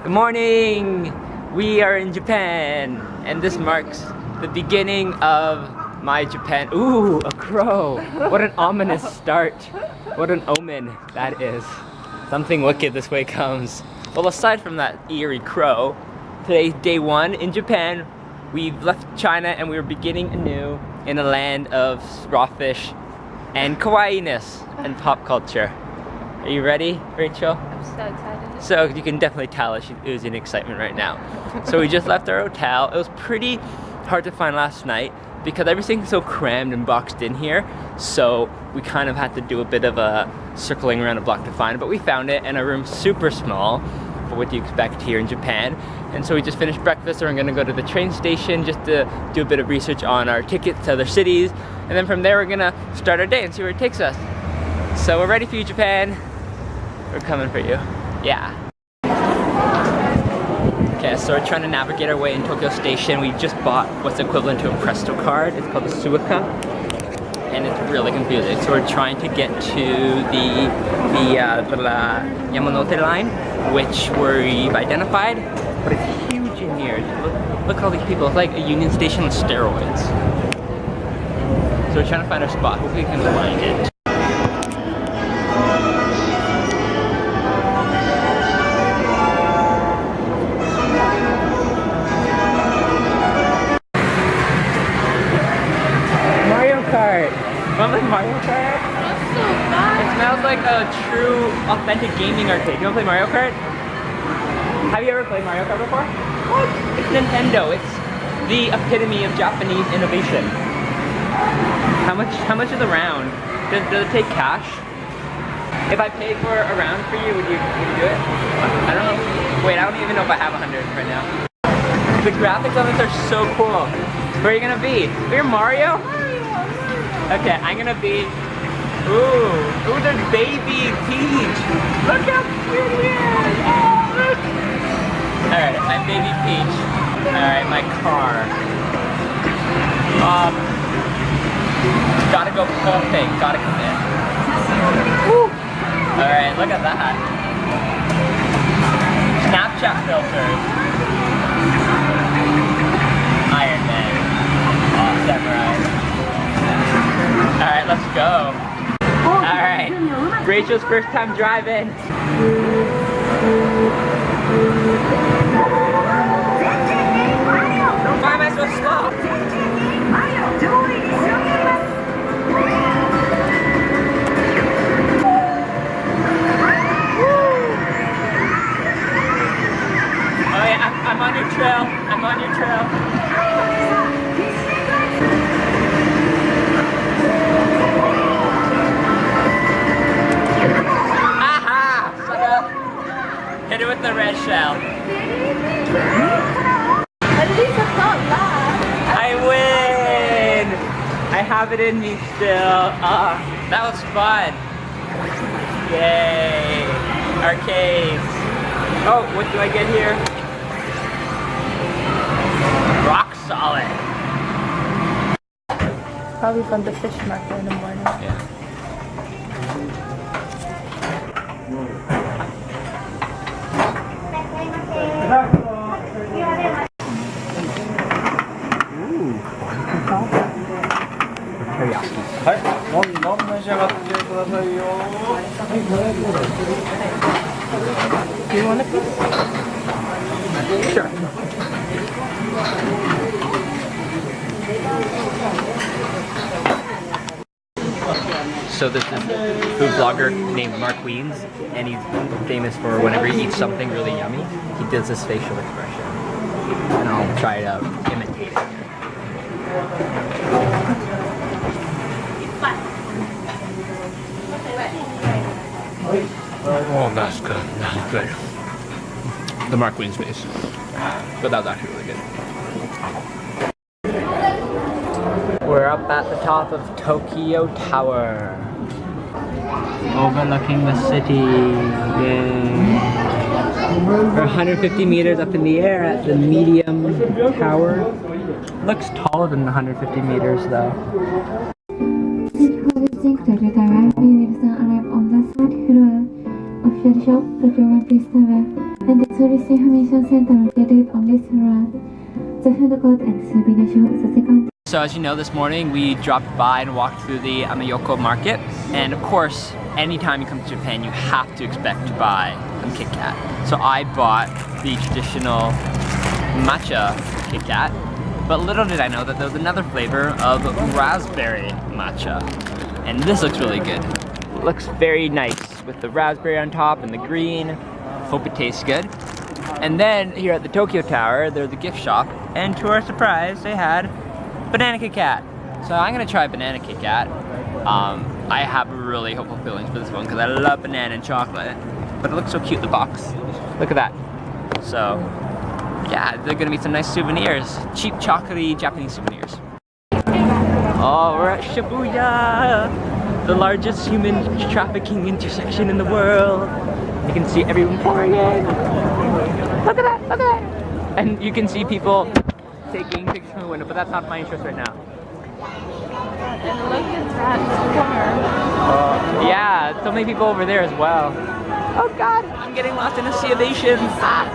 Good morning! We are in Japan, and this marks the beginning of my Japan. Ooh, a crow! What an ominous start. What an omen that is. Something wicked this way comes. Well, aside from that eerie crow, today's day one in Japan. We've left China and we're beginning anew in a land of raw fish and kawaii-ness and pop culture. Are you ready, Rachel? I'm so excited. So you can definitely tell she's oozing excitement right now. So we just left our hotel. It was pretty hard to find last night because everything's so crammed and boxed in here. So we kind of had to do a bit of a circling around the block to find it, but we found it, and our room's super small for what you expect here in Japan. And so we just finished breakfast, and we're gonna go to the train station just to do a bit of research on our tickets to other cities. And then from there, we're gonna start our day and see where it takes us. So we're ready for you, Japan. We're coming for you. Yeah. Okay, so we're trying to navigate our way in Tokyo Station. We just bought what's equivalent to a Presto card. It's called the Suica, and it's really confusing. So we're trying to get to the Yamanote line, which we've identified, but it's huge in here. Look at all these people. It's like a Union Station on steroids. So we're trying to find our spot. Hopefully we can find it. Remember Mario Kart? That's so fun. It smells like a true, authentic gaming arcade. You wanna play Mario Kart? Have you ever played Mario Kart before? What? It's Nintendo. It's the epitome of Japanese innovation. How much is a round? Does it take cash? If I paid for a round for you, would you do it? I don't know. Wait, I don't even know if I have 100 right now. The graphics on this are so cool. Where are you gonna be? You're Mario? Okay, I'm gonna be, ooh, there's baby Peach. Look how cute he is. Oh, look. All right, I'm baby Peach. All right, my car. Gotta go pumping, gotta come in. Woo. All right, look at that. Snapchat filters. Iron Man. Oh, samurai. Alright, let's go. Alright, Rachel's first time driving. Why am I so slow? Oh yeah, I'm on your trail. I'm on your trail. Hit it with the red shell. At least it's not bad. I win! I have it in me still. That was fun. Yay! Arcades. Oh, what do I get here? Rock solid. Probably from the fish market in the morning. Yeah. Do you want a piece? Sure. So this is a food blogger named Mark Wiens, and he's famous for whenever he eats something really yummy, he does this facial expression. And I'll try to imitate it. Oh, that's good. That's good. The Mark Wiens face. But that was actually really good. We're up at the top of Tokyo Tower. Overlooking the city. Yay. We're 150 meters up in the air at the medium tower. Looks taller than 150 meters though. Tokyo Tower, we will arrive on the third floor of fuel shop, the Geography Tower, and the tourist information center located on this road. The food court and souvenir shop is the second. So as you know, this morning we dropped by and walked through the Amayoko market, and of course, anytime you come to Japan, you have to expect to buy some Kit Kat. So I bought the traditional matcha Kit Kat, but little did I know that there was another flavor of raspberry matcha, and this looks really good. It looks very nice with the raspberry on top and the green. Hope it tastes good. And then here at the Tokyo Tower, there's the gift shop, and to our surprise, they had banana Kit Kat. So I'm gonna try banana Kit Kat. I have really hopeful feelings for this one because I love banana and chocolate, but it looks so cute in the box. Look at that. So yeah, they're gonna be some nice souvenirs, cheap chocolatey Japanese souvenirs. Oh, we're at Shibuya, the largest human trafficking intersection in the world. You can see everyone pouring in. Look at that, look at that. And you can see people taking pictures from the window, but that's not my interest right now. And look at that car. Yeah, so many people over there as well. Oh God, I'm getting lost in a sea of Asians. Ah.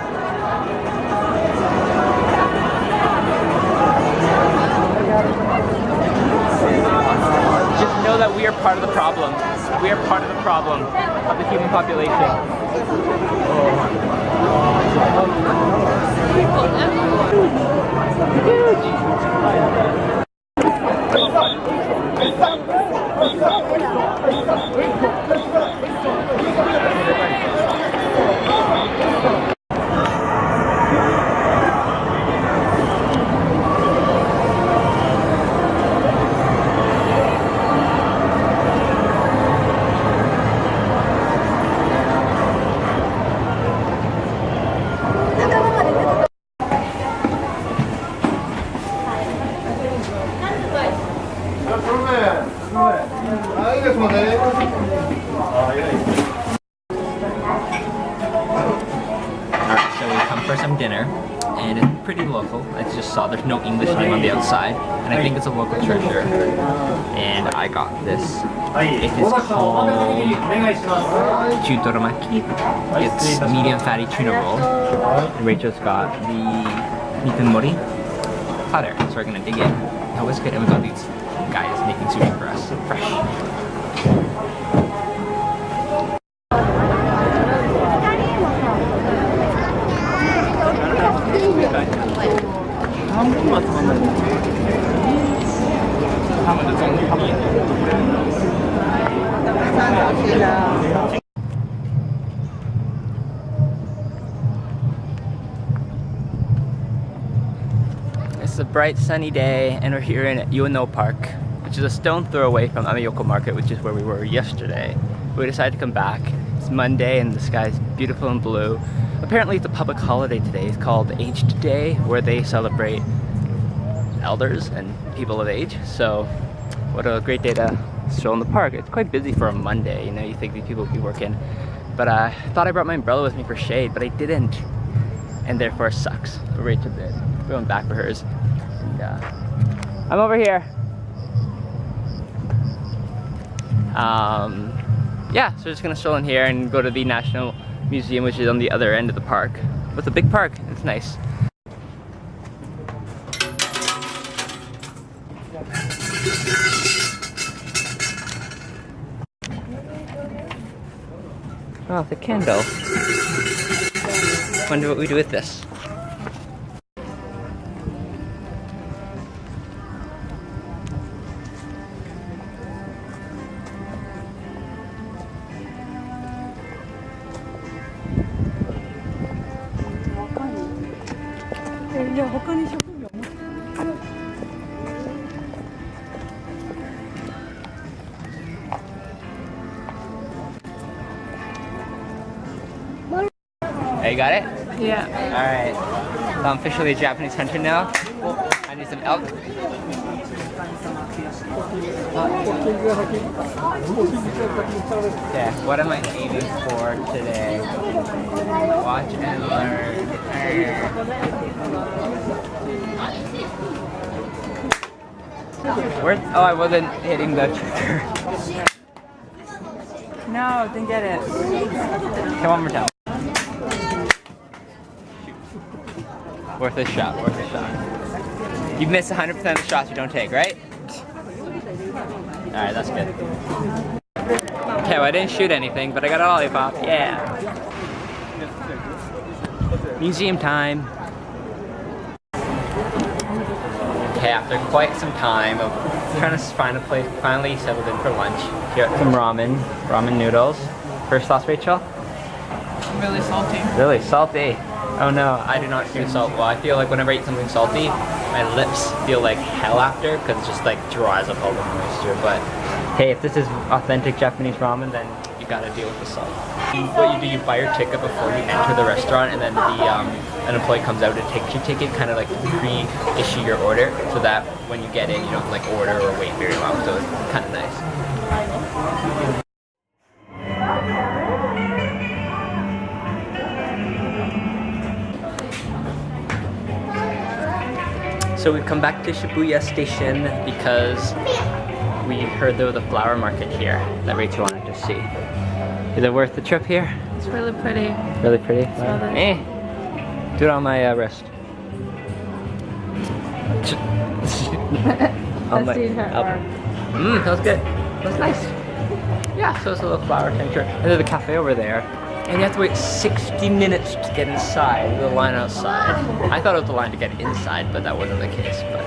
Just know that we are part of the problem. We are part of the problem of the human population. Alright, so we come for some dinner, and it's pretty local. I just saw there's no English name on the outside, and I think it's a local treasure. And I got this. It is called Jutoromaki. It's medium fatty tuna roll. And Rachel's got the Nikunmori platter, so we're gonna dig in. That was good, and we got these guys making sushi for us, fresh. It's a bright sunny day, and we're here in Ueno Park, which is a stone throw away from Amayoko Market, which is where we were yesterday. We decided to come back. It's Monday and the sky is beautiful and blue. Apparently it's a public holiday today. It's called Aged Day, where they celebrate elders and people of age. So what a great day to stroll in the park. It's quite busy for a Monday, you know, you think these people would be working. But I thought I brought my umbrella with me for shade, but I didn't. And therefore it sucks. But Rachel did. We went back for hers. And, I'm over here. Yeah, so we're just gonna stroll in here and go to the National Museum, which is on the other end of the park. But it's a big park, it's nice. Oh, the candle. Wonder what we do with this. Hey, you got it? Yeah. Alright. So I'm officially a Japanese hunter now. I need some elk. Yeah, what am I aiming for today? Watch and learn. Where? Oh, I wasn't hitting the trigger. No, didn't get it. Okay, one more time. Worth a shot, worth a shot. You miss 100% of the shots you don't take, right? Alright, that's good. Okay, well I didn't shoot anything, but I got a lollipop. Yeah. Museum time. Okay, after quite some time of trying to find a place, finally settled in for lunch. Here at some ramen noodles. First thoughts, Rachel? Really salty. Really salty. Oh no, I do not do salt well. I feel like whenever I eat something salty, my lips feel like hell after because it just like dries up all the moisture. But hey, if this is authentic Japanese ramen, then you gotta deal with the salt. What you do, you buy your ticket before you enter the restaurant, and then an employee comes out and takes your ticket, kind of like pre-issue your order, so that when you get in, you don't like order or wait very long. So it's kind of nice. So we've come back to Shibuya Station because we heard there was a flower market here that Rachel wanted to see. Is it worth the trip here? It's really pretty. Really pretty? Smell it. Eh. Do it on my wrist. On my elbow. Mmm, that was good. That was nice. Yeah, so it's a little flower tincture. And there's a cafe over there. And you have to wait 60 minutes to get inside, the line outside. I thought it was the line to get inside, but that wasn't the case. But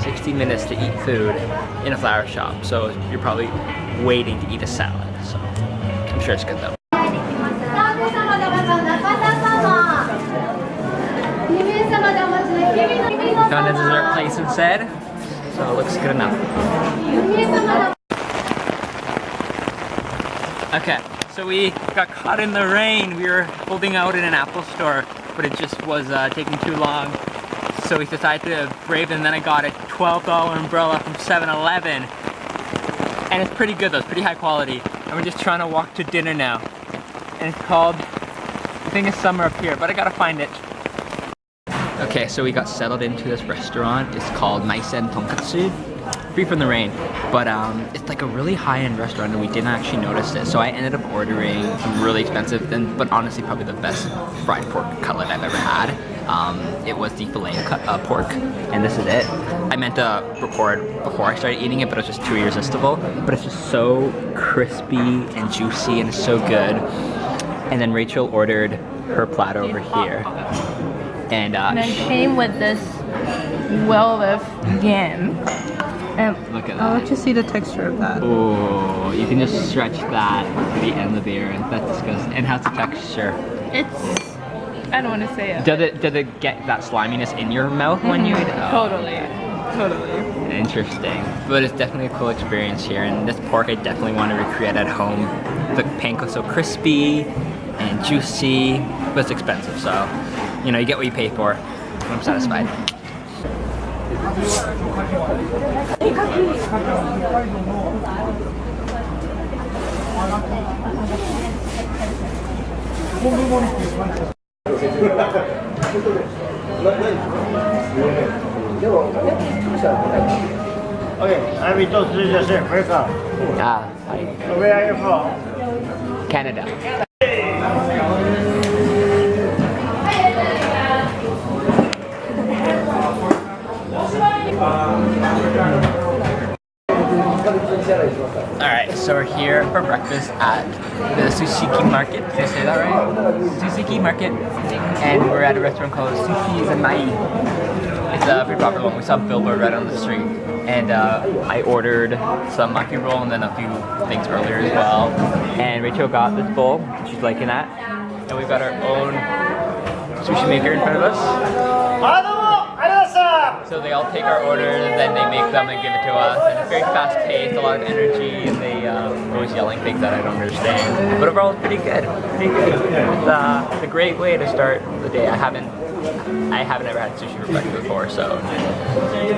60 minutes to eat food in a flower shop. So you're probably waiting to eat a salad. So I'm sure it's good though. Found a dessert place instead, so it looks good enough. Okay. So we got caught in the rain. We were holding out in an Apple store, but it just was taking too long. So we decided to brave it, and then I got a $12 umbrella from 7-Eleven. And it's pretty good though, it's pretty high quality. And we're just trying to walk to dinner now. And it's called, I think it's somewhere up here, but I gotta find it. Okay, so we got settled into this restaurant. It's called Maisen Tonkatsu. Free from the rain, but it's like a really high-end restaurant and we didn't actually notice it. So I ended up ordering some really expensive, but honestly probably the best fried pork cutlet I've ever had. It was the filet pork, and this is it. I meant to record before I started eating it, but it was just too irresistible. But it's just so crispy and juicy and it's so good. And then Rachel ordered her platter over here. And it came with this well of yam. And look at that. I'll let you see the texture of that. Oh, you can just stretch that to the end of the ear, and that's disgusting. And how's the texture? It's, I don't want to say it. Does it get that sliminess in your mouth when you eat it? Oh. Totally. Interesting. But it's definitely a cool experience here, and this pork I definitely want to recreate at home. The panko's so crispy and juicy, but it's expensive, so you know, you get what you pay for. I'm satisfied. Okay, I will talk to you just welcome. Ah, hi. Where are you from? Canada. Alright, so we're here for breakfast at the Sushiki Market. Did I say that right? Sushiki Market. And we're at a restaurant called Sushi Zanai. It's a pretty popular one. We saw a billboard right on the street. And I ordered some maki roll and then a few things earlier as well. And Rachel got this bowl. She's liking that. And we've got our own sushi maker in front of us. So they all take our orders, then they make them and give it to us. And it's very fast paced, a lot of energy, and they are always yelling things that I don't understand. But overall, it's pretty good. Pretty good. It's a great way to start the day. I haven't ever had sushi for breakfast before, so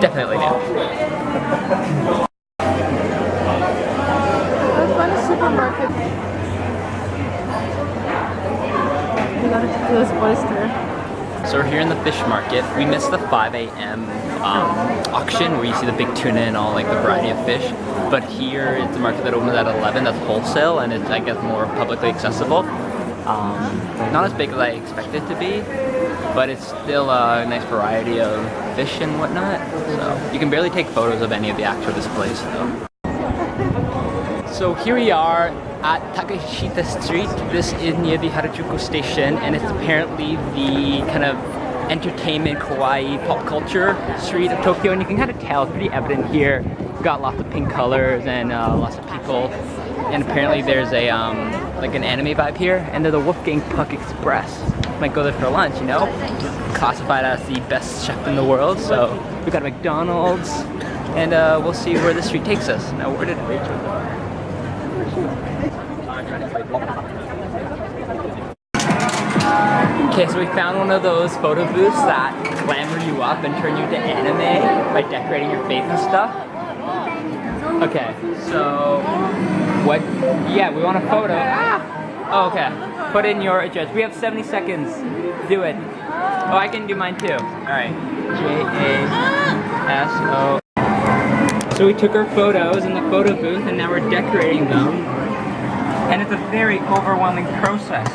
definitely new. Let's find a supermarket. We gotta do this oyster. So we're here in the fish market. We missed the 5 a.m. Auction where you see the big tuna and all like the variety of fish. But here it's a market that opens at 11. That's wholesale and it's I guess more publicly accessible. Not as big as I expected it to be, but it's still a nice variety of fish and whatnot. So you can barely take photos of any of the actual displays though. So here we are at Takeshita Street. This is near the Harajuku station and it's apparently the kind of entertainment, kawaii, pop culture street of Tokyo, and you can kind of tell, it's pretty evident here. We've got lots of pink colors and lots of people, and apparently there's a like an anime vibe here, and there's the Wolfgang Puck Express. Might go there for lunch, you know? Classified as the best chef in the world, so we got a McDonald's, and we'll see where the street takes us. Now, where did Rachel go? Okay, so we found one of those photo booths that glamour you up and turn you into anime by decorating your face and stuff. Okay, so what? Yeah, we want a photo. Ah! Oh, okay. Put in your address. We have 70 seconds. Do it. Oh, I can do mine too. All right. JASO. So we took our photos in the photo booth, and now we're decorating them. And it's a very overwhelming process.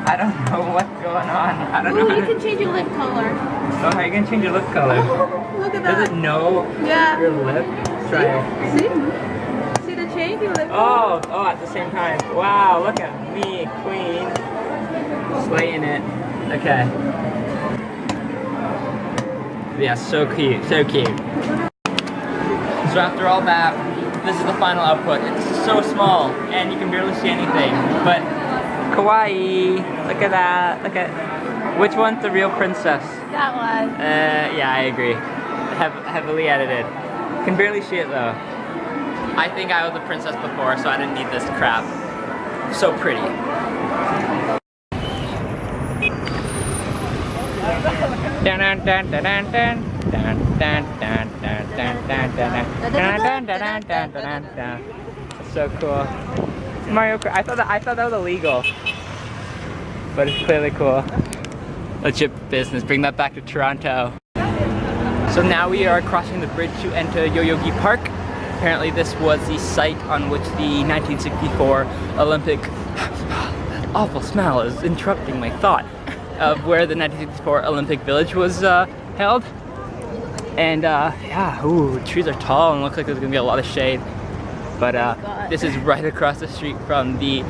I don't know what's going on. I don't know. You can change your lip color. Oh, how are you gonna change your lip color? Look at that. Does it know your lip? Try it. See? See the change your lip color? Oh, at the same time. Wow, look at me, queen. Slaying it. Okay. Yeah, so cute, so cute. So after all that, this is the final output. It's so small, and you can barely see anything, but kawaii. Look at that. Look at. Which one's the real princess? That one. Yeah, I agree. Heavily edited. Can barely see it though. I think I was a princess before, so I didn't need this crap. So pretty. Dun dun dun dun dun dun dun dun dun dun dun dun dun dun dun dun dun. So cool. Mario Kart. I thought that was illegal, but it's clearly cool. Legit business. Bring that back to Toronto. So now we are crossing the bridge to enter Yoyogi Park. Apparently this was the site on which the 1964 Olympic... That awful smell is interrupting my thought. Of where the 1964 Olympic Village was held. And yeah, ooh, trees are tall and looks like there's gonna be a lot of shade. But this is right across the street from the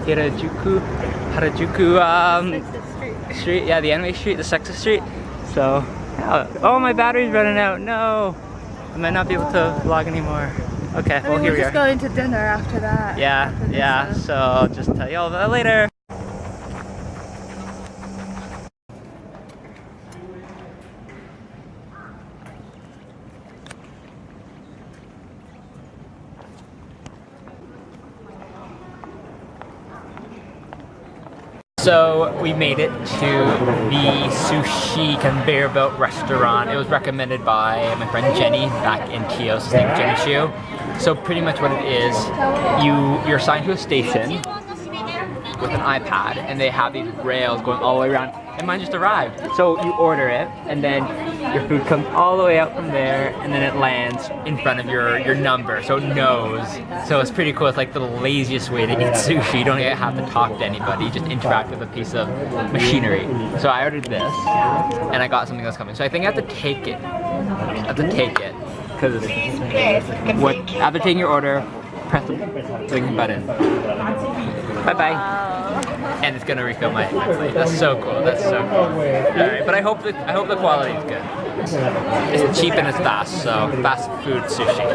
Harajuku street. Yeah, the anime street, the sexist street. So, oh, my battery's running out. No, I might not be able to vlog anymore. Okay, well here we are. We're just going to dinner after that. Yeah. So I'll just tell you all about that later. So we made it to the sushi conveyor belt restaurant. It was recommended by my friend Jenny back in Kyoto. His name is Jenny Shu. So pretty much what it is, you're assigned to a station with an iPad, and they have these rails going all the way around. And mine just arrived. So you order it, and then your food comes all the way out from there, and then it lands in front of your number, so it knows. So it's pretty cool. It's like the laziest way to eat sushi. You don't even have to talk to anybody. You just interact with a piece of machinery. So I ordered this, and I got something that's coming. So I think I have to take it. Because after taking your order, press the blinking button. Bye-bye. And it's gonna refill my plate. That's so cool. That's so cool. Alright, but I hope the quality is good. It's cheap and it's fast, so fast food sushi.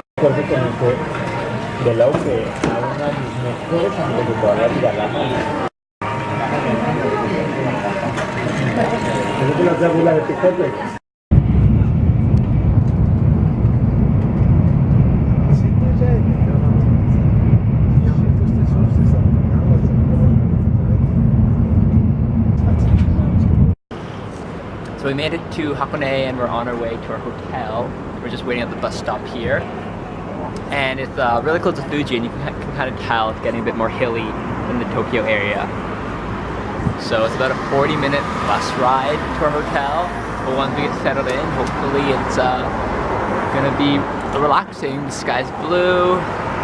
So we made it to Hakone and we're on our way to our hotel. We're just waiting at the bus stop here. And it's really close to Fuji, and you can kind of tell it's getting a bit more hilly than the Tokyo area. So it's about a 40-minute bus ride to our hotel. But once we get settled in, hopefully it's gonna be relaxing. The sky's blue,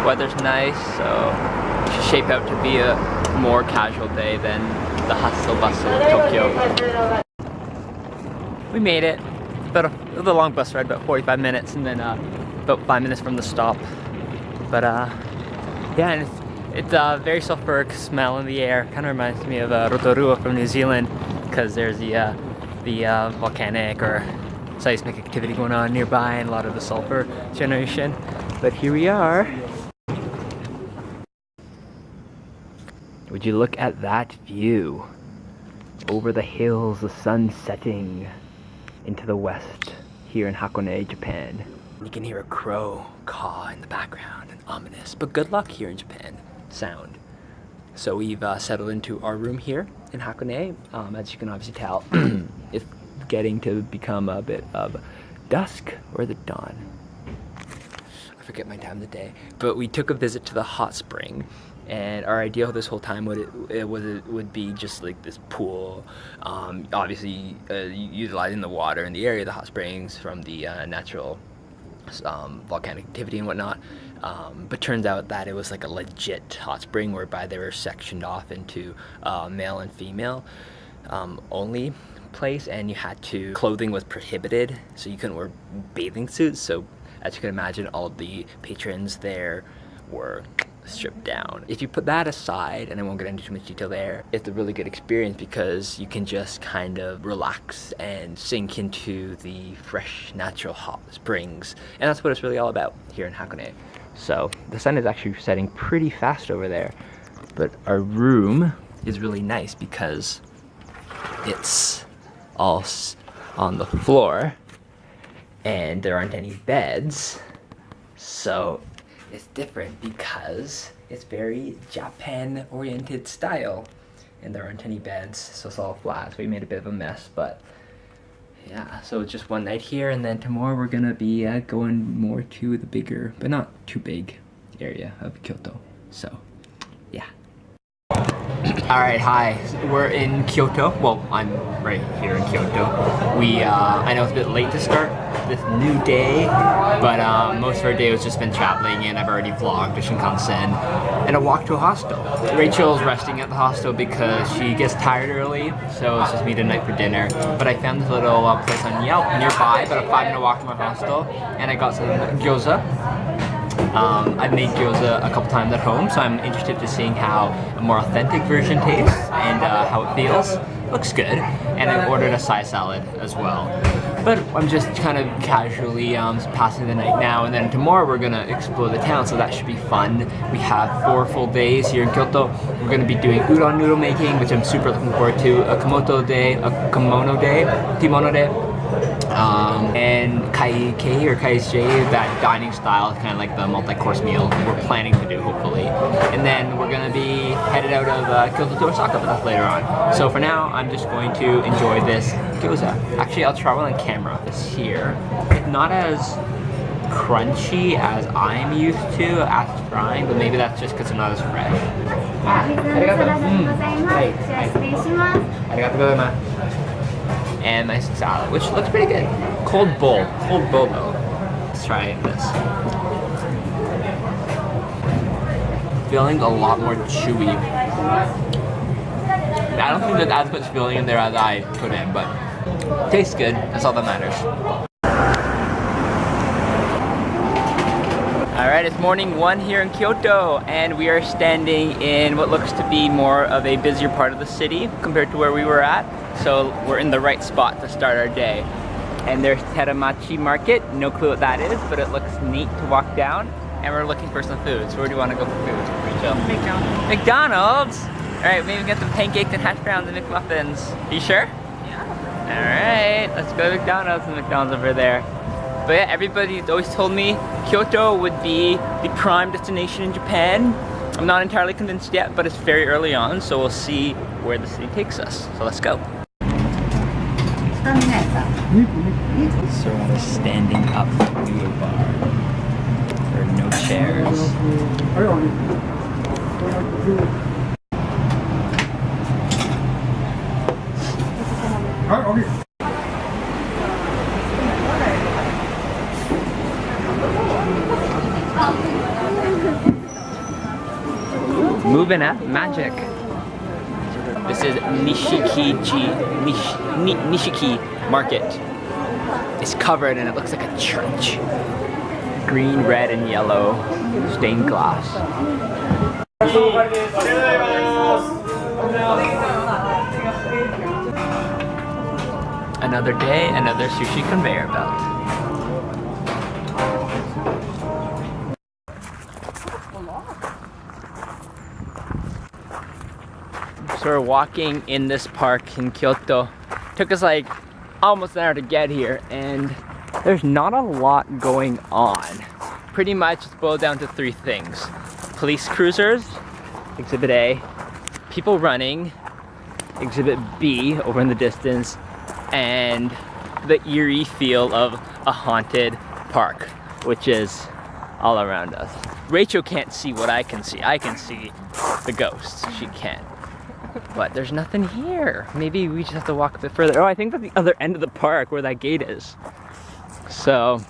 weather's nice, so it should shape out to be a more casual day than the hustle bustle of Tokyo. We made it. It was a long bus ride, about 45 minutes, and then about 5 minutes from the stop. But yeah, and it's a very sulfuric smell in the air. Kind of reminds me of Rotorua from New Zealand, because there's the volcanic or seismic activity going on nearby and a lot of the sulfur generation. But here we are. Would you look at that view? Over the hills, the sun setting into the west here in Hakone, Japan. You can hear a crow caw in the background, an ominous, but good luck here in Japan sound. So we've settled into our room here in Hakone. As you can obviously tell, it's getting to become a bit of dusk or the dawn. I forget my time of the day. But we took a visit to the hot spring, and our idea this whole time would be just like this pool, obviously utilizing the water in the area, the hot springs from the natural volcanic activity and whatnot. But turns out that it was like a legit hot spring whereby they were sectioned off into male and female only place, and you had to, clothing was prohibited, so you couldn't wear bathing suits. So as you can imagine, all of the patrons there were stripped down. If you put that aside, and I won't get into too much detail there, it's a really good experience because you can just kind of relax and sink into the fresh natural hot springs, and that's what it's really all about here in Hakone. So the sun is actually setting pretty fast over there, but our room is really nice because it's all on the floor and there aren't any beds, so it's different because it's very Japan oriented style and there aren't any beds, so it's all flat. So we made a bit of a mess, but yeah, so it's just one night here, and then tomorrow we're gonna be going more to the bigger, but not too big, area of Kyoto. So yeah. Alright, hi. We're in Kyoto. Well, I'm right here in Kyoto. I know it's a bit late to start this new day, but most of our day was just been traveling, and I've already vlogged the Shinkansen and a walk to a hostel. Rachel's resting at the hostel because she gets tired early, so it's just me tonight for dinner. But I found this little place on Yelp nearby, about a 5-minute walk from my hostel, and I got some gyoza. I've made gyoza a couple times at home, so I'm interested to seeing how a more authentic version tastes and how it feels. Looks good. And I ordered a side salad as well. But I'm just kind of casually passing the night now, and then tomorrow we're gonna explore the town, so that should be fun. We have 4 full days here in Kyoto. We're gonna be doing udon noodle making, which I'm super looking forward to, a kimono day, and kaikei or kaisei, that dining style, kind of like the multi-course meal we're planning to do, hopefully. And then we're gonna be headed out of Kyoto to Osaka, but that's later on. So for now, I'm just going to enjoy this gyoza. Actually, I'll try one on camera. This here, it's not as crunchy as I'm used to after frying, but maybe that's just because it's not as fresh. And nice salad, which looks pretty good. Cold bowl though. Let's try this. Feeling a lot more chewy. I don't think there's as much filling in there as I put in, but tastes good. That's all that matters. Alright, it's morning 1 here in Kyoto, and we are standing in what looks to be more of a busier part of the city compared to where we were at. So we're in the right spot to start our day. And there's Teramachi Market, no clue what that is, but it looks neat to walk down. And we're looking for some food. So where do you want to go for food, Rachel? McDonald's. McDonald's? Alright, maybe get some pancakes and hash browns and McMuffins. You sure? Yeah. Alright, let's go to McDonald's, and McDonald's over there. But yeah, everybody's always told me Kyoto would be the prime destination in Japan. I'm not entirely convinced yet, but it's very early on, so we'll see where the city takes us. So let's go. So we're at a standing up noodle bar. There are no chairs. Moving at magic. This is Nishiki Market. It's covered and it looks like a church. Green, red, and yellow stained glass. Another day, another sushi conveyor belt. So we're walking in this park in Kyoto. Took us like almost an hour to get here, and there's not a lot going on. Pretty much it's boiled down to three things. Police cruisers, Exhibit A, people running, Exhibit B over in the distance, and the eerie feel of a haunted park, which is all around us. Rachel can't see what I can see. I can see the ghosts, she can't. But there's nothing here. Maybe we just have to walk a bit further. Oh, I think that's the other end of the park where that gate is. So.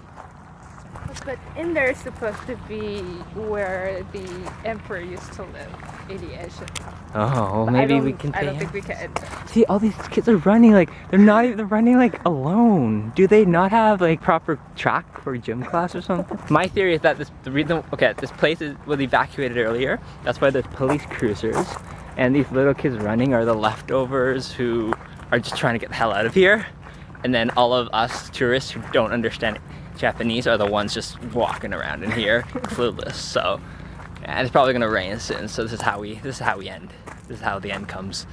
But in there is supposed to be where the emperor used to live, in the ancient time. Oh, maybe we can. I don't think we can enter. See, all these kids are running like they're running like alone. Do they not have like proper track for gym class or something? My theory is that this place was evacuated earlier. That's why there's police cruisers. And these little kids running are the leftovers who are just trying to get the hell out of here. And then all of us tourists who don't understand Japanese are the ones just walking around in here, clueless. So, and it's probably gonna rain soon. So this is how we end. This is how the end comes.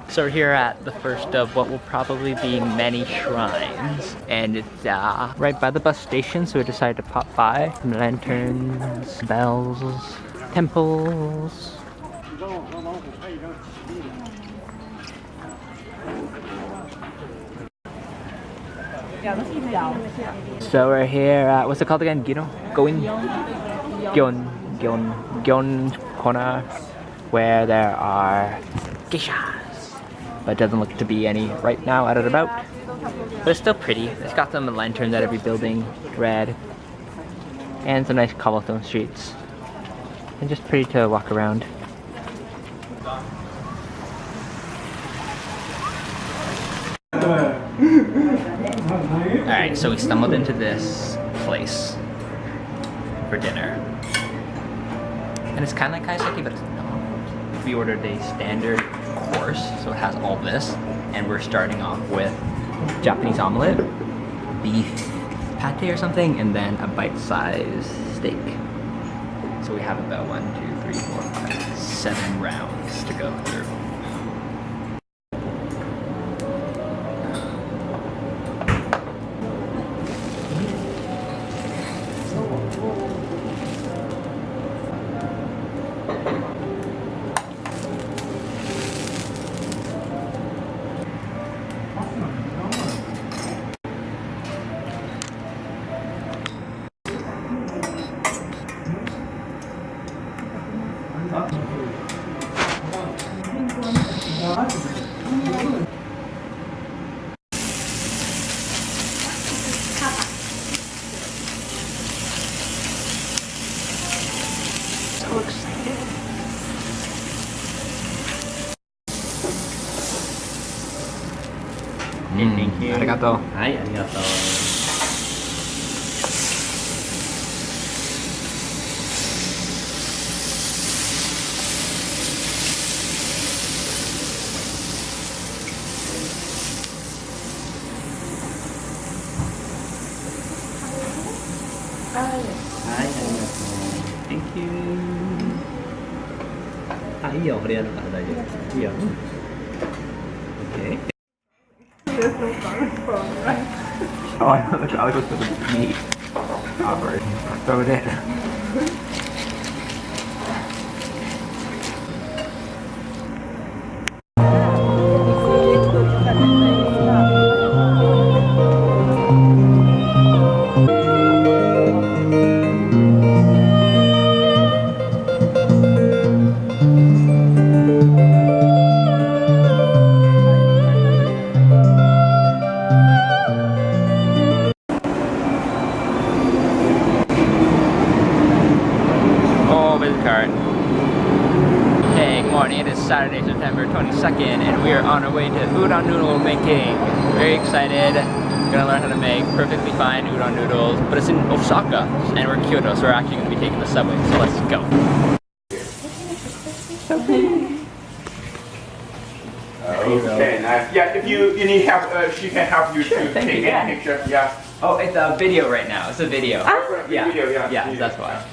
So we're here at the first of what will probably be many shrines, and it's right by the bus station, so we decided to pop by. Lanterns, bells, temples. So we're here at, what's it called again? Gyeon corner, where there are geishas. But it doesn't look to be any right now out and about. But it's still pretty. It's got some lanterns at every building, red. And some nice cobblestone streets. And just pretty to walk around. Alright, so we stumbled into this place for dinner. And it's kind of like kaiseki, but it's not. We ordered a standard course, so it has all this, and we're starting off with Japanese omelet, beef pate or something, and then a bite-sized steak. So we have about 7 rounds to go through. Thank you. Arigato. Hi, arigato. Hi, arigato. Thank you. あ、いいよ、これやるから大丈夫。いいよ。Okay. Oh, I was supposed to meat operation. Throw it in. Oh, visit card. Hey, good morning. It is Saturday, September 22nd, and we are on our way to udon noodle making. Very excited. Gonna learn how to make perfectly fine udon noodles, but it's in Osaka, and we're in Kyoto, so we're actually gonna be taking the subway. So let's go. Okay, nice. Yeah, if you need help, she can help you to thank take you, yeah. a picture. Yeah. Oh, it's a video right now. It's a video. Yeah, Video, yeah. yeah, that's why.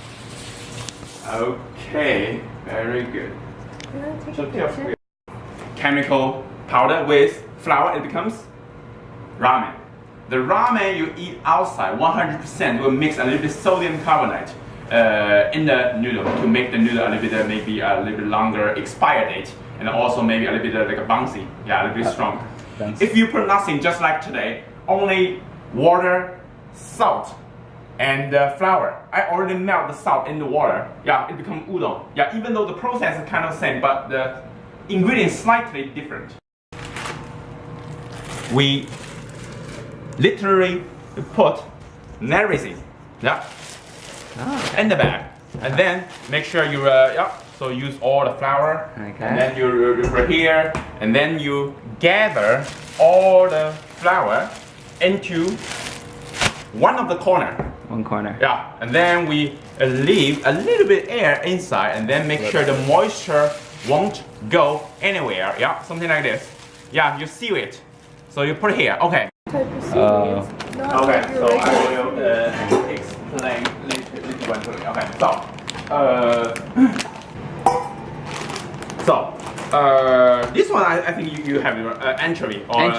Okay, very good. Chemical powder with flour, it becomes ramen. The ramen you eat outside, 100% will mix a little bit sodium carbonate in the noodle to make the noodle a little bit maybe a little bit longer expire date, and also maybe a little bit like a bouncy, yeah, a little bit stronger. If you put nothing, just like today, only water, salt, and flour. I already melt the salt in the water. Yeah, it becomes udon. Yeah, even though the process is kind of same, but the ingredients slightly different. We literally put everything, yeah, in the bag, and then make sure you so use all the flour, Okay. and then you put here, and then you gather all the flour into one of the corner. One corner. Yeah, and then we leave a little bit air inside, and then make sure the moisture won't go anywhere. Yeah, something like this. Yeah, you seal it. So you put it here. Okay. Okay, so I will explain little one to you. Okay, this one I think you have anchovy or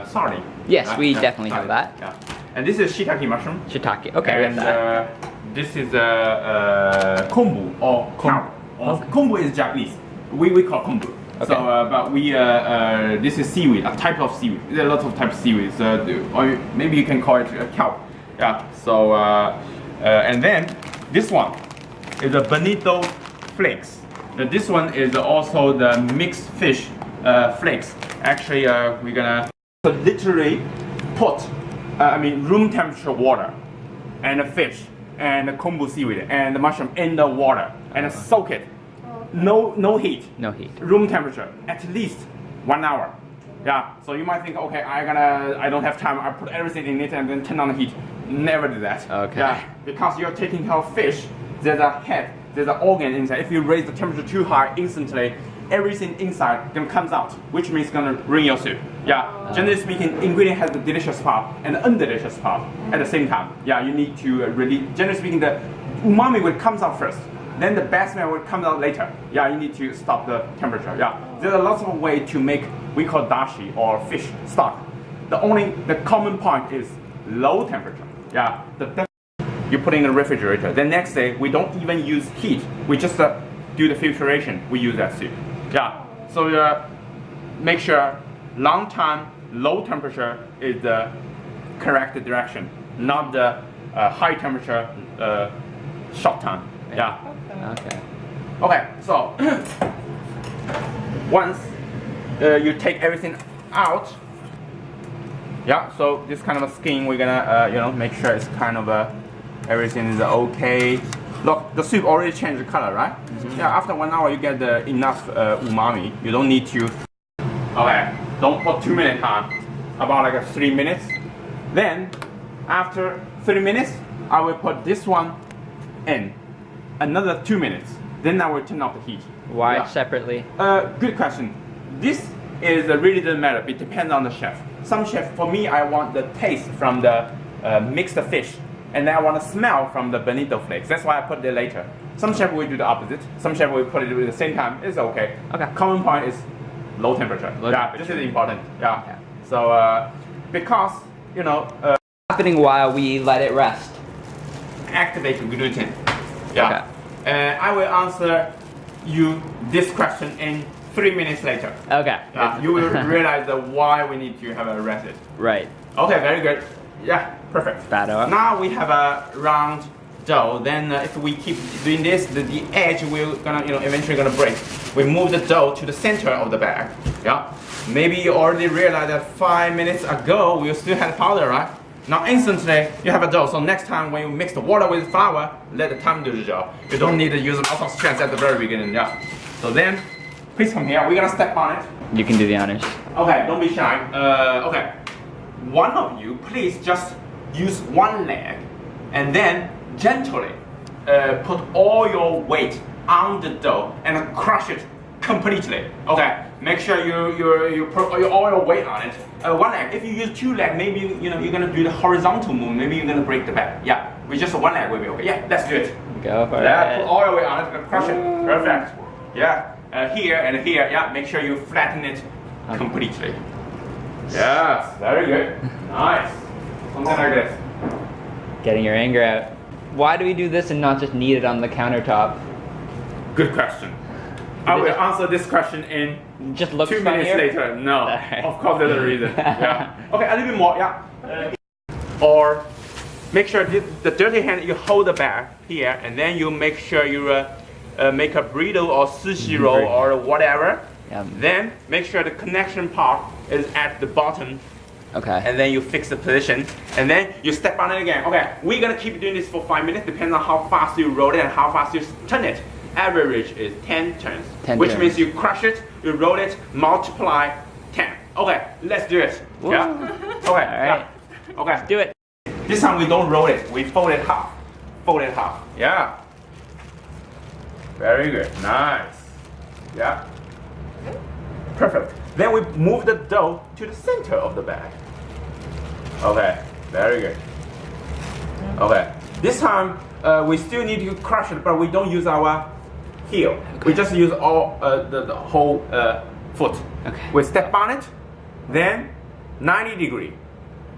sardine. Yes, we definitely have sardine. that. Yeah. And this is shiitake mushroom. Shiitake. Okay, we have And that. this is kombu or cow. Okay. Kombu is Japanese. We call kombu. Okay. So, but we this is seaweed, a type of seaweed. There are lots of types of seaweed. Or maybe you can call it kelp. Yeah. So and then this one is a bonito flakes. This one is also the mixed fish flakes. Actually, we're gonna literally put room temperature water and the fish and the kombu seaweed and the mushroom in the water and soak it. No heat. No heat. Room temperature at least 1 hour. Yeah. So you might think, okay, I don't have time. I put everything in it and then turn on the heat. Never do that. Okay. Yeah. Because you're taking care of fish. There's a head. There's an organ inside. If you raise the temperature too high, instantly everything inside then comes out, which means it's gonna ruin your soup. Yeah. Generally speaking, ingredient has the delicious part and the undelicious part at the same time. Yeah. You need to really, generally speaking, the umami will comes out first. Then the best smell will come out later. Yeah, you need to stop the temperature. Yeah, there are lots of ways to make we call dashi or fish stock. The common point is low temperature. Yeah, you put in the refrigerator. The next day we don't even use heat. We just do the filtration. We use that soup. Yeah, so make sure long time low temperature is the correct direction, not the high temperature short time. Yeah. Okay. Okay, so once you take everything out, yeah, so this kind of a skin we're gonna make sure it's kind of everything is okay. Look, the soup already changed the color, right? Mm-hmm. Yeah, after 1 hour you get enough umami. You don't need to. Okay, don't put 2 minutes time. About like 3 minutes. Then after 3 minutes, I will put this one in. Another 2 minutes. Then I will turn off the heat. Why Yeah. separately? Good question. This is really doesn't matter. It depends on the chef. Some chef, for me, I want the taste from the mixed fish, and then I want to smell from the bonito flakes. That's why I put it later. Some chef will do the opposite. Some chef will put it at the same time. It's okay. Okay. Common point is low temperature. Low temperature. This is important. Yeah. So because Happening while we let it rest. activate gluten. Yeah. Okay. I will answer you this question in 3 minutes later. Okay. You will realize why we need to have a recipe. Right. Okay, very good. Yeah, perfect. Bado. Now we have a round dough. Then if we keep doing this, the edge will eventually gonna break. We move the dough to the center of the bag. Yeah. Maybe you already realized that 5 minutes ago we still had powder, right? Now instantly you have a dough. So next time when you mix the water with flour, let the time do the job. You don't need to use lots of strength at the very beginning. Yeah. So then, please come here. We're gonna step on it. You can do the honors. Okay, don't be shy. Okay, one of you please just use one leg, and then gently put all your weight on the dough and crush it completely. Okay, make sure you put all your weight on it. One leg. If you use two legs, maybe you're gonna do the horizontal move. Maybe you're gonna break the back. Yeah, with just one leg will be okay. Yeah, let's do it. Go for Yeah, it. put all your weight on it and crush it. Perfect. Yeah, here and here. Yeah, make sure you flatten it completely. Yes, very good. Nice. Something like this. Getting your anger out. Why do we do this and not just knead it on the countertop? Good question. I will answer this question in Just looks 2 minutes funnier? later. No, Alright. of course there's a reason. Yeah. Okay, a little bit more. Yeah. Or make sure the dirty hand you hold the bag here, and then you make sure you make a burrito or sushi roll or whatever. Yeah. Then make sure the connection part is at the bottom, Okay. and then you fix the position, and then you step on it again. Okay, we're gonna keep doing this for 5 minutes, depending on how fast you roll it and how fast you turn it. Average is 10 turns, 10 which turns. means you crush it, you roll it, multiply 10. Okay, let's do it. Yeah. Okay. Alright. Yeah. Okay. Do it. This time we don't roll it, we fold it half. Fold it half. Yeah. Very good. Nice. Yeah. Perfect. Then we move the dough to the center of the bag. Okay. Very good. Okay. This time we still need to crush it, but we don't use our heel. We just use all the whole foot. Okay. We step on it, then 90 degree,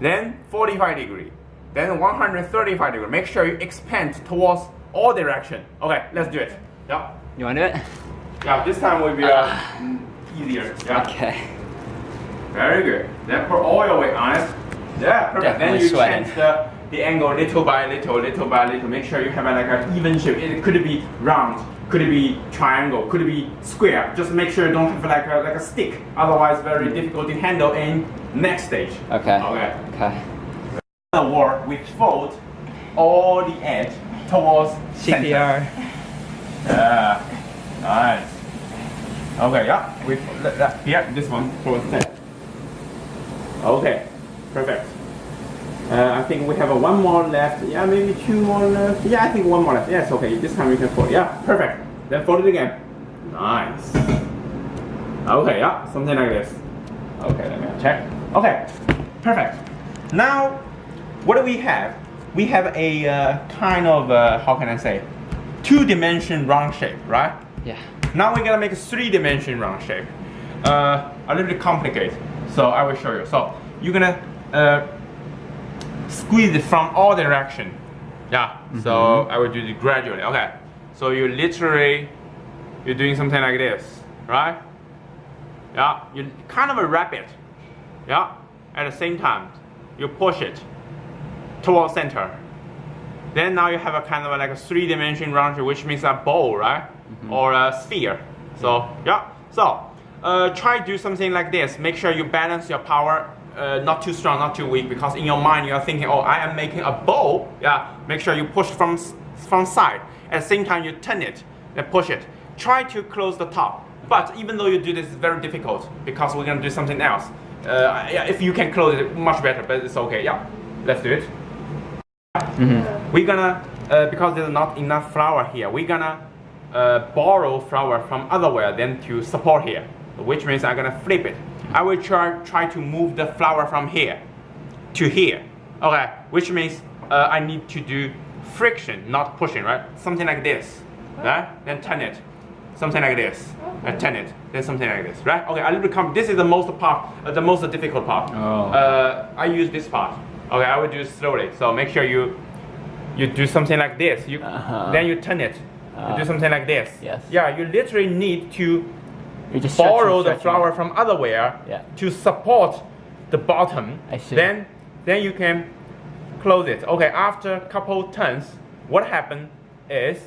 then 45 degree, then 135 degree. Make sure you expand towards all direction. Okay, let's do it. Yeah. You want to do it? Yeah, this time will be easier. Yeah. Okay. Very good. Then put all your weight on it. Yeah, perfect. Definitely Then you sweating. change the angle little by little, little by little. Make sure you have like an even shape. It could be round, could it be triangle, could it be square. Just make sure you don't have like a stick. Otherwise, very difficult to handle in next stage. Okay. Okay. Okay. The wall, we fold all the edge towards center. CPR. Yeah, nice. Okay, yeah, we here, this one for center. Okay, perfect. I think we have one more left. Yeah, maybe two more left. Yeah, I think one more left. Yes, okay. This time we can fold. Yeah, perfect. Then fold it again. Nice. Okay, yeah, something like this. Okay, let me check. Okay, perfect. Now, what do we have? We have a kind of how can I say, 2-dimension round shape, right? Yeah. Now we're gonna make a 3-dimension round shape. A little bit complicated, so I will show you. So you're gonna squeeze it from all direction. Yeah. So I will do it gradually. Okay. So you're doing something like this, right? Yeah. You kind of wrap it. Yeah. At the same time, you push it towards center. Then now you have a kind of like a 3-dimension round shape, which means a bowl, right? Or a sphere. So yeah. So try to do something like this. Make sure you balance your power. Not too strong, not too weak, because in your mind you are thinking, oh, I am making a bowl. Yeah. Make sure you push from side. At the same time, you turn it, then push it. Try to close the top. But even though you do this, it's very difficult because we're gonna do something else. Yeah, if you can close it, much better. But it's okay. Yeah. Let's do it. We're gonna because there's not enough flour here. We're gonna borrow flour from otherwhere then to support here, which means I'm gonna flip it. I will try to move the flour from here to here. Okay, which means I need to do friction, not pushing, right? Something like this, right? Then turn it. Something like this. And turn it. Then something like this, right? Okay, a little bit this is the most difficult part. Oh. I use this part. Okay, I will do it slowly. So make sure you do something like this. Then you turn it. You do something like this. Yes. Yeah, you literally need to You're just borrow the stretching flour from otherwhere Yeah. to support the bottom. I see. Then you can close it. Okay, after a couple turns, what happened is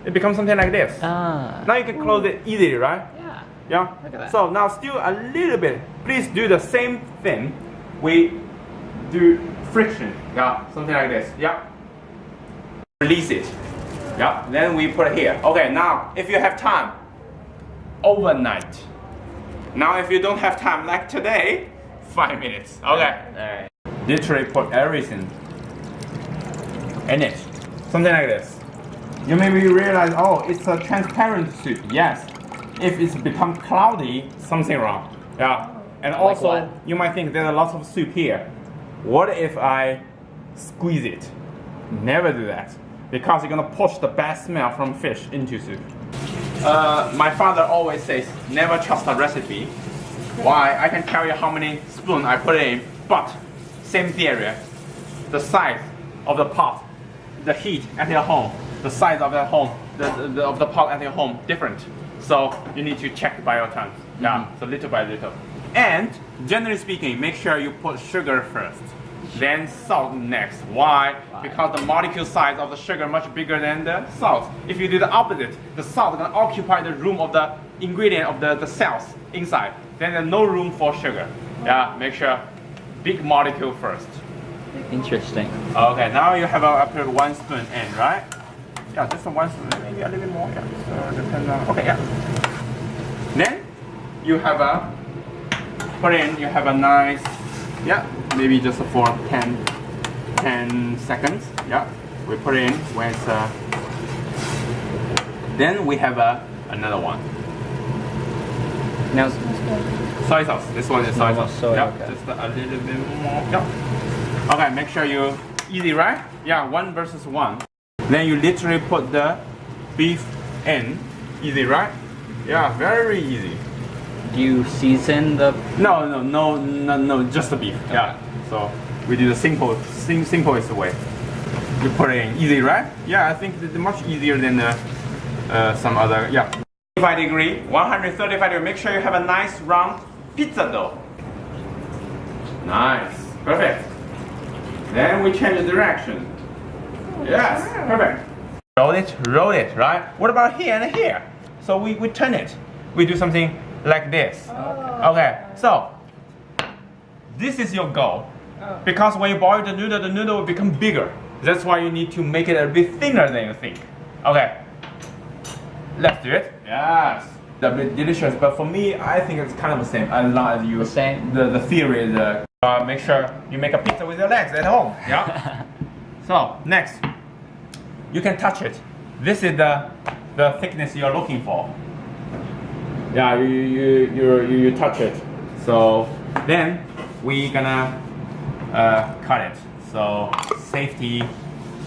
it becomes something like this. Ah. Now you can close it easily, right? Yeah. Yeah. Look at that. So now still a little bit. Please do the same thing. We do friction. Yeah, something like this. Yeah. Release it. Yeah. Then we put it here. Okay. Now, if you have time, overnight. Now, if you don't have time, like today, 5 minutes. Okay. Alright. Literally put everything in it. Something like this. You maybe realize, oh, it's a transparent soup. Yes. If it's become cloudy, something wrong. Yeah. And Like also, what? you might think there's a lot of soup here. What if I squeeze it? Never do that. Because you're gonna push the bad smell from fish into soup. My father always says, never trust a recipe. Why? I can tell you how many spoons I put in, but same theory. The size of the pot, the heat at your home, the size of the home, of the pot at your home, different. So you need to check by your time. Yeah, so little by little. And generally speaking, make sure you put sugar first, then salt next. Why? Because the molecule size of the sugar much bigger than the salt. If you do the opposite, the salt is going to occupy the room of the ingredient of the cells inside. Then there's no room for sugar. Yeah, make sure big molecule first. Interesting. Okay, now you have up to 1 spoon in, right? Yeah, just 1 spoon, maybe a little bit more. Yeah, so depends on. Okay, yeah. Then you have a put in. You have a nice. Yeah, maybe just for 10 seconds. Yeah, we put in when it's. Then we have another one. Now, Soy sauce. This one is soy Normal sauce. soy, Yeah, okay. just a little bit more. Yeah. Okay, make sure you easy, right? Yeah, 1 versus 1. Then you literally put the beef in. Easy, right? Yeah, very easy. do you season the? No, just the beef. Yeah. So we do the simplest way. You put it in. Easy, right? Yeah, I think it's much easier than some other. Yeah. 35 degree, 135 degree. Make sure you have a nice round pizza dough. Nice. Perfect. Then we change the direction. Yes. Perfect. Roll it, right? What about here and here? So we turn it. We do something like this. Okay, so this is your goal. Because when you boil the noodle will become bigger. That's why you need to make it a bit thinner than you think. Okay. Let's do it. Yes. A bit delicious, but for me, I think it's kind of the same. As long as you. The same? The theory is make sure you make a pizza with your legs at home. Yeah. So next, you can touch it. This is the thickness you're looking for. Yeah, you touch it. So then we gonna cut it. So safety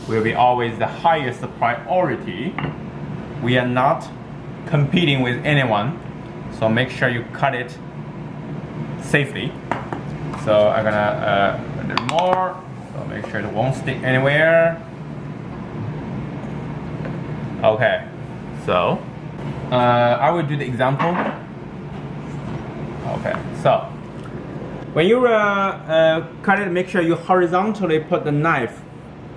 will be always the highest priority. We are not competing with anyone, so make sure you cut it safely. So I'm gonna a little more, so make sure it won't stick anywhere. Okay, so I will do the example. Okay, so when you cut it, make sure you horizontally put the knife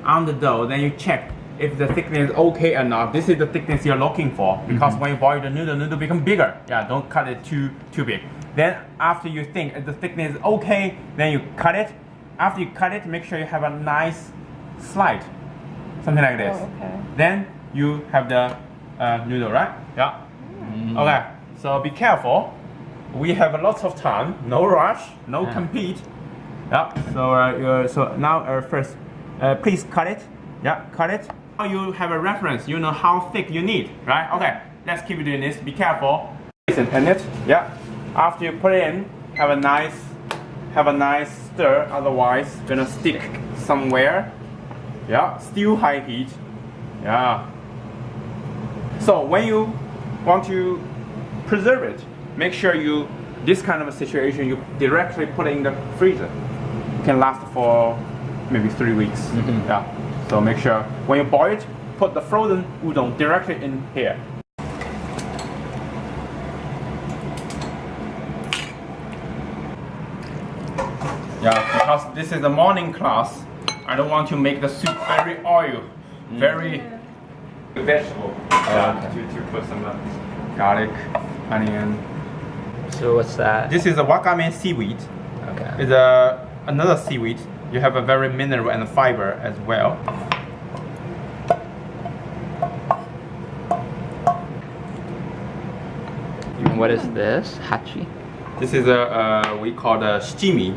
on the dough, then you check if the thickness is okay or not. This is the thickness you're looking for, because when you boil the noodle become bigger. Yeah, don't cut it too big. Then after you think if the thickness is okay, then you cut it. After you cut it, make sure you have a nice slide, something like this. Oh, okay. Then you have the noodle, right? Yeah. Okay, so be careful. We have lots of time, no rush, no compete. Yeah. So so now first, please cut it. Yeah, cut it. Now you have a reference. You know how thick you need, right? Okay, let's keep doing this. Be careful. Listen, and it. Yeah. After you put it in, have a nice stir. Otherwise, it's gonna stick somewhere. Yeah. Still high heat. Yeah. So when you want to preserve it, make sure this kind of a situation, you directly put it in the freezer. It can last for maybe 3 weeks. Yeah. So make sure when you boil it, put the frozen udon directly in here. Yeah, because this is a morning class, I don't want to make the soup very oil, very vegetable. To put some garlic, onion. So what's that? This is a wakame seaweed. Okay. It's another seaweed. You have a very mineral and fiber as well. And what is this? Hachi? This is we call the steamy.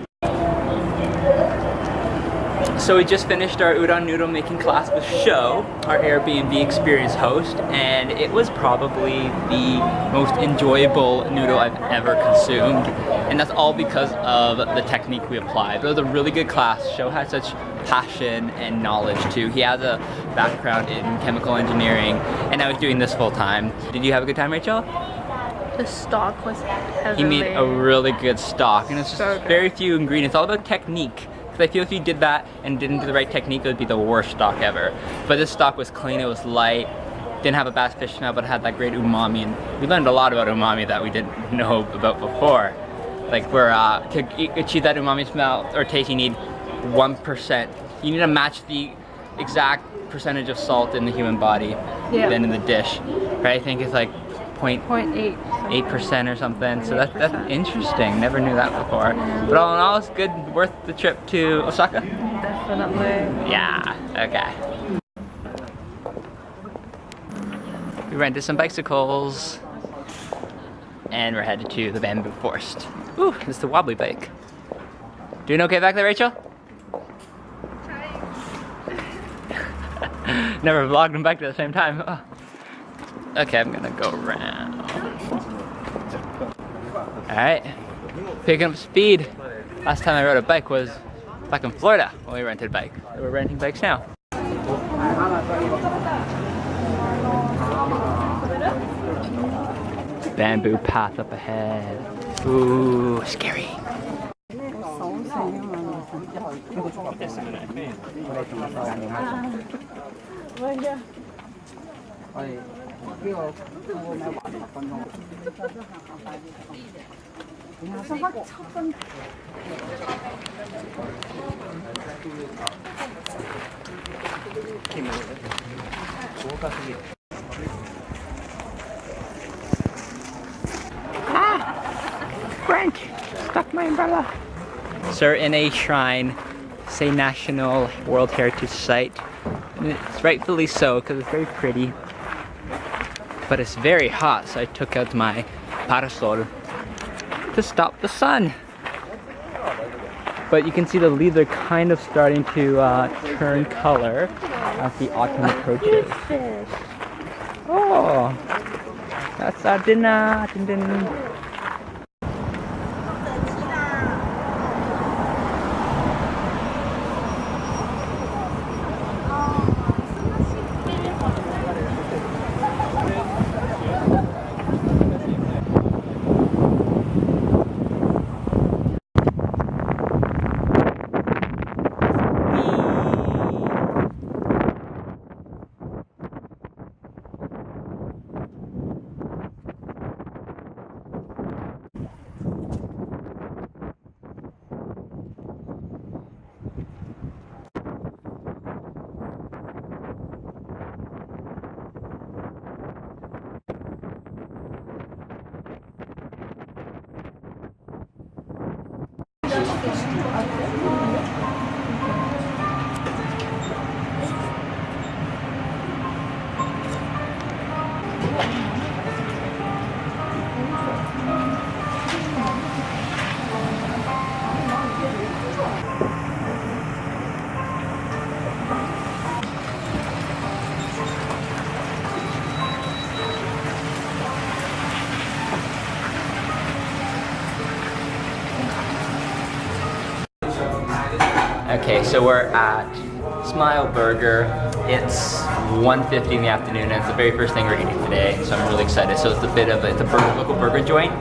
So we just finished our udon noodle making class with Sho, our Airbnb experience host, and it was probably the most enjoyable noodle I've ever consumed. And that's all because of the technique we applied. But it was a really good class. Sho had such passion and knowledge too. He has a background in chemical engineering, and I was doing this full time. Did you have a good time, Rachel? The stock was heavily. He made a really good stock, and it's just So good. very few ingredients. It's all about technique. Because I feel if you did that and didn't do the right technique, it would be the worst stock ever. But this stock was clean, it was light, didn't have a bad fish smell, but it had that great umami. And we learned a lot about umami that we didn't know about before. Like where to achieve that umami smell or taste, you need 1%. You need to match the exact percentage of salt in the human body than in the dish. Right? I think it's like 0.8% or something. So that's interesting. Never knew that before. But all in all, it's good, worth the trip to Osaka. Definitely. Yeah. Okay. We rented some bicycles, and we're headed to the bamboo forest. Ooh, this is the wobbly bike. Doing okay back there, Rachel? Never vlogged them back at the same time. Oh. Okay, I'm gonna go around. Alright, picking up speed. Last time I rode a bike was back in Florida when we rented a bike. We're renting bikes now. Bamboo path up ahead. Ooh, scary. Frank, stuck my umbrella. So we're in a shrine, say National World Heritage Site. And it's rightfully so because it's very pretty. But it's very hot, so I took out my parasol to stop the sun. But you can see the leaves are kind of starting to turn color as the autumn approaches. Oh, that's our dinner. Din din. Okay, so we're at Smile Burger. It's 1:50 in the afternoon, and it's the very first thing we're eating today, so I'm really excited. So it's a local burger joint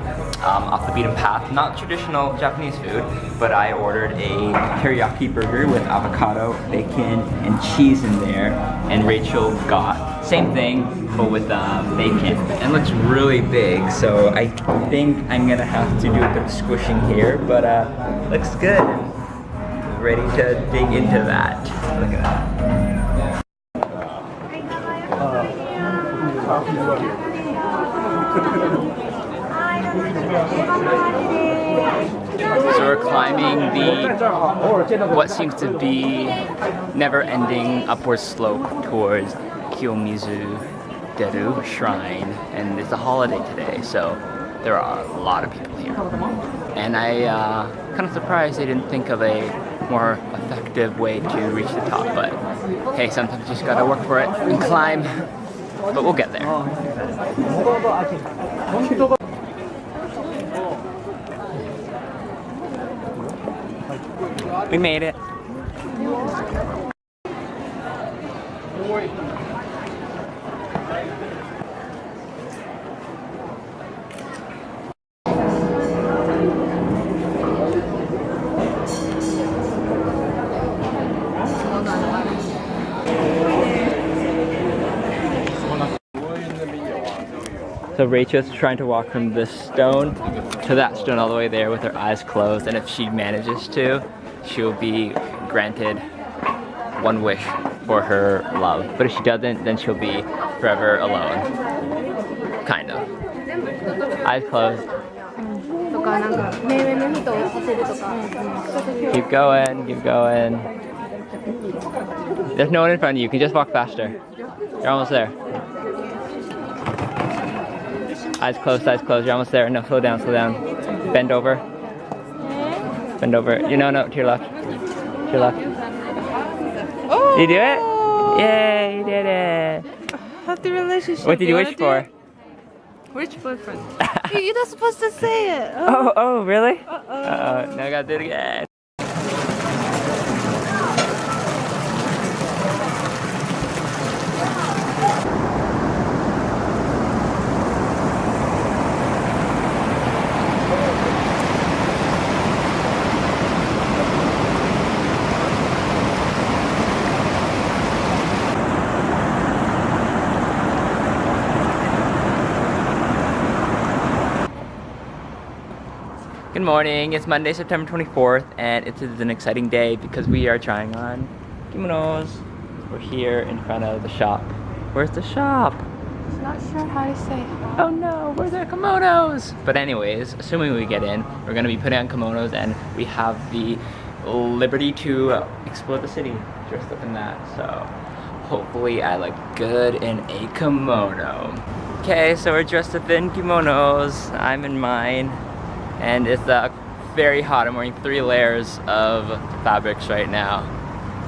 off the beaten path. Not traditional Japanese food, but I ordered a teriyaki burger with avocado, bacon, and cheese in there, and Rachel got same thing, but with bacon. And it looks really big, so I think I'm gonna have to do a bit of squishing here, but looks good. Ready to dig into that. Look at that. So we're climbing what seems to be never-ending upward slope towards Kiyomizu-deru Shrine, and it's a holiday today, so there are a lot of people here. And I kind of surprised they didn't think of a more effective way to reach the top, but hey, sometimes you just gotta work for it and climb, but we'll get there. We made it. So Rachel's trying to walk from this stone to that stone all the way there with her eyes closed, and if she manages to, she'll be granted one wish for her love. But if she doesn't, then she'll be forever alone. Kind of. Eyes closed. Keep going, keep going. There's no one in front of you, you can just walk faster. You're almost there. Eyes closed, you're almost there. No, slow down, slow down. Bend over. Bend over. No, to your left. To your left. Oh! Did you do it? Yay, you did it. Happy relationship. What did you wish for? Which boyfriend? You're not supposed to say it. Oh, really? Uh-oh. Now I gotta do it again. Good morning, it's Monday, September 24th, and it is an exciting day because we are trying on kimonos. We're here in front of the shop. Where's the shop? I'm not sure how to say. Oh no, where's our kimonos? But anyways, assuming we get in, we're gonna be putting on kimonos and we have the liberty to explore the city dressed up in that. So hopefully I look good in a kimono. Okay, so we're dressed up in kimonos. I'm in mine. And it's very hot. I'm wearing 3 layers of fabrics right now.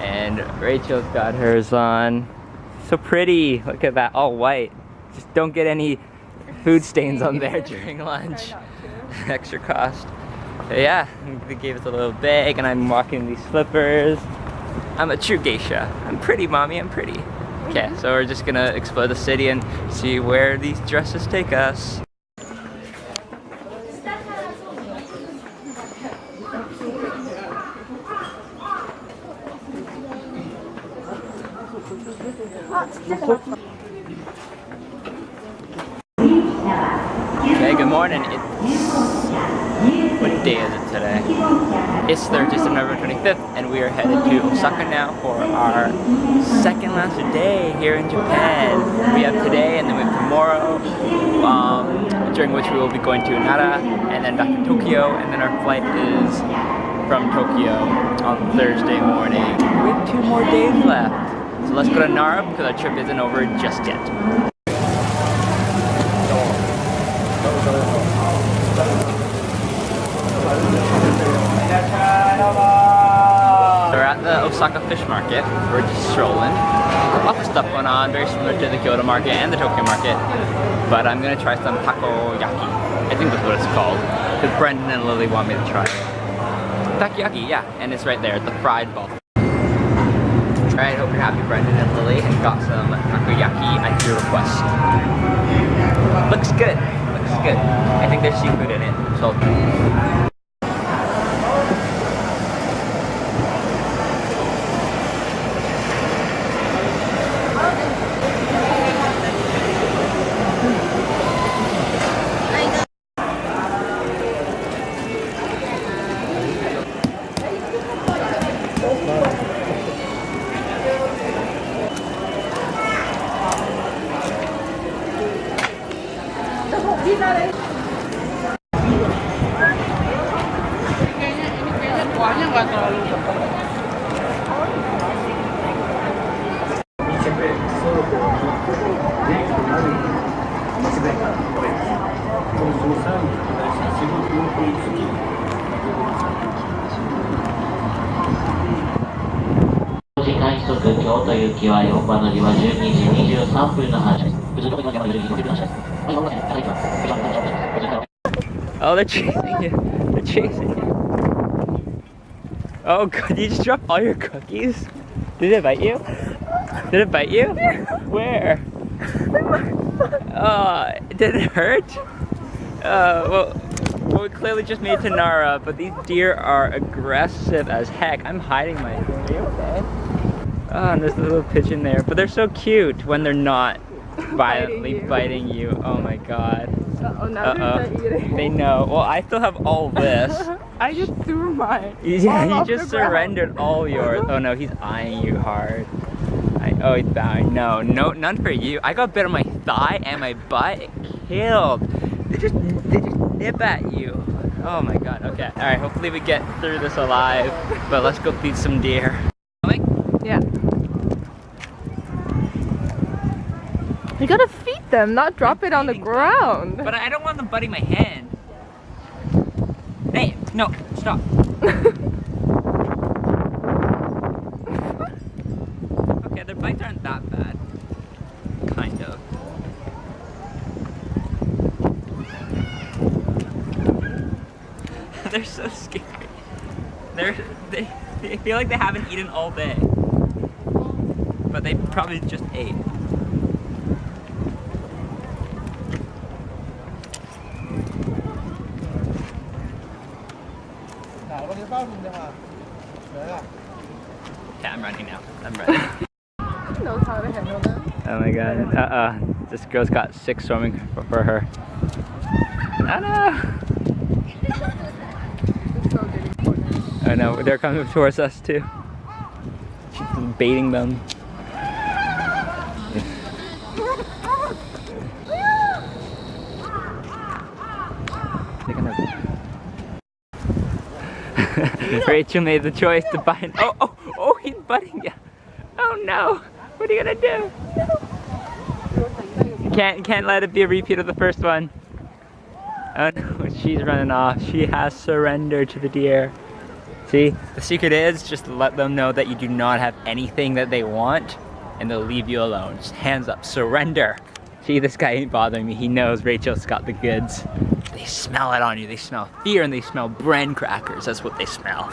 And Rachel's got hers on. So pretty. Look at that, all white. Just don't get any food stains on there during lunch. Extra cost. But yeah, they gave us a little bag and I'm walking in these slippers. I'm a true geisha. I'm pretty, mommy, I'm pretty. Okay, so we're just gonna explore the city and see where these dresses take us. Okay, good morning. What day is it today? It's Thursday, September 25th, and we are headed to Osaka now for our second last day here in Japan. We have today and then we have tomorrow, during which we will be going to Nara and then back to Tokyo, and then our flight is from Tokyo on Thursday morning. We have 2 more days left. So let's go to Nara because our trip isn't over just yet. We're at the Osaka fish market. We're just strolling. Lots of stuff going on, very similar to the Kyoto market and the Tokyo market. But I'm gonna try some takoyaki. I think that's what it's called. Because Brendan and Lily want me to try it. Takoyaki, yeah, and it's right there, the fried ball. Alright, hope you're happy, Brendan and Lily, and got some takoyaki at your request. Looks good, looks good. I think there's seafood in it, so. 時快速京都行きは4番乗りは12時23分の発車です。 Oh, they're chasing you. They're chasing you. Oh god, you just dropped all your cookies? Did it bite you? Did it bite you? Where? Oh, did it hurt? Well, we clearly just made it to Nara, but these deer are aggressive as heck. I'm hiding my... Are you okay? Oh, and there's a little pigeon there, but they're so cute when they're not violently biting you. Oh my god. Uh-oh, now they're eating. They know. Well, I still have all this. I just threw mine. Yeah, all you off just the ground. surrendered all yours. Oh no, he's eyeing you hard. Oh, he's bowing. No, none for you. I got bit on my thigh and my butt. It killed. They just nip at you. Oh my god. Okay. All right. Hopefully we get through this alive. But let's go feed some deer. Yeah. You gotta feed them, not drop it on the ground. But I don't want them biting my hand. Hey, no, stop. Okay, their bites aren't that bad. Kind of. They're so scary. They feel like they haven't eaten all day. But they probably just ate. Okay, I'm running now. I'm ready. She knows how to handle them. Oh my god. This girl's got 6 swimming for her. Oh no! Oh no, they're coming towards us too. She's baiting them. Rachel made the choice to bite. Oh, he's biting you. Oh no, what are you gonna do? You can't let it be a repeat of the first one. Oh no, she's running off. She has surrendered to the deer. See, the secret is just let them know that you do not have anything that they want and they'll leave you alone. Just hands up, surrender. See, this guy ain't bothering me. He knows Rachel's got the goods. They smell it on you. They smell fear and they smell bran crackers. That's what they smell.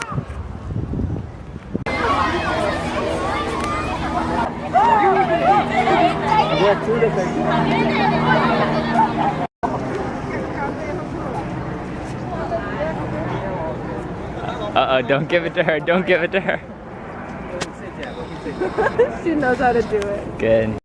Uh-oh, don't give it to her. Don't give it to her. She knows how to do it. Good.